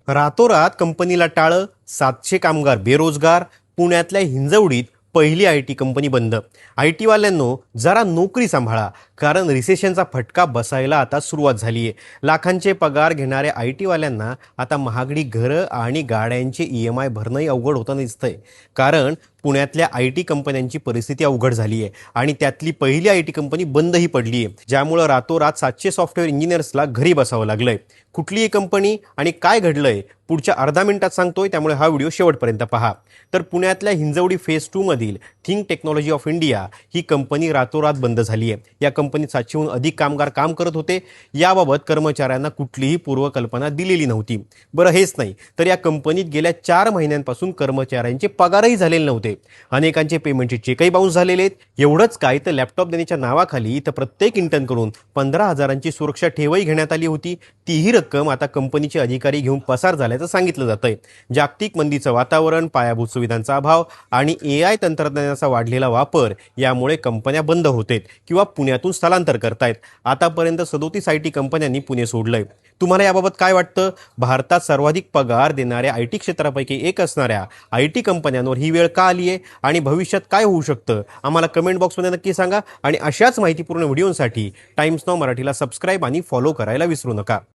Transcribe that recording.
रातोरात कंपनीला टाळं, 700 कामगार बेरोजगार, पुण्यातल्या हिंजवडीत पहिली आय टी कंपनी बंद. आय टीवाल्यांनो जरा नोकरी सांभाळा, कारण रिसेशनचा फटका बसायला आता सुरुवात झाली आहे. लाखांचे पगार घेणाऱ्या आय टीवाल्यांना आता महागडी घरं आणि गाड्यांचे EMI भरणंही अवघड होताना दिसतंय. कारण पुण्यातल्या आय टी कंपन्यांची परिस्थिती अवघड झाली आहे आणि त्यातली पहिली आय टी कंपनी बंदही पडली आहे, ज्यामुळं रातोरात 700 सॉफ्टवेअर इंजिनियर्सला घरी बसावं लागलंय. कुठली ही कंपनी आणि काय घडलंय पुढच्या अर्धा मिनिटात सांगतोय, त्यामुळे हा व्हिडिओ शेवटपर्यंत पहा. तर पुण्यातल्या हिंजवडी फेज 2 मधील think technology of India he company रातोरात बंद झाली आहे. या कंपनीत 700हून अधिक कामगार काम करत होते. याबाबत कर्मचाऱ्यांना कुठलीही पूर्वकल्पना दिलेली नव्हती. बरं हेच नाही तर या कंपनीत गेल्या 4 महिन्यांपासून कर्मचाऱ्यांचे पगारही झालेले नव्हते. अनेकांचे पेमेंटचे चेकही बाउन्स झालेले आहेत. एवढंच काय तर लॅपटॉप देण्याच्या नावाखाली तर प्रत्येक इंटर्नकडून 15,000ची सुरक्षा ठेवही घेण्यात आली होती. तीही रक्कम आता कंपनीचे अधिकारी घेऊन पसार झाल्याचं सांगितलं जातंय. जागतिक मंदीचं वातावरण, पायाभूत सुविधांचा अभाव आणि AI तंत्रज्ञानाचा वाढलेला वापर यामुळे कंपन्या बंद होतेत किंवा पुण्यातून स्थलांतर करतायत. आतापर्यंत 37 IT कंपन्यांनी पुणे सोडलंय. तुम्हाला याबाबत काय वाटतं? भारतात सर्वाधिक पगार देणाऱ्या IT क्षेत्रापैकी एक असणाऱ्या IT कंपन्यांवर ही वेळ का आली आहे आणि भविष्यात काय होऊ शकतं? आम्हाला कमेंट बॉक्समध्ये नक्की सांगा आणि अशाच माहितीपूर्ण व्हिडिओसाठी टाइम्स नाऊ मराठीला सबस्क्राईब आणि फॉलो करायला विसरू नका.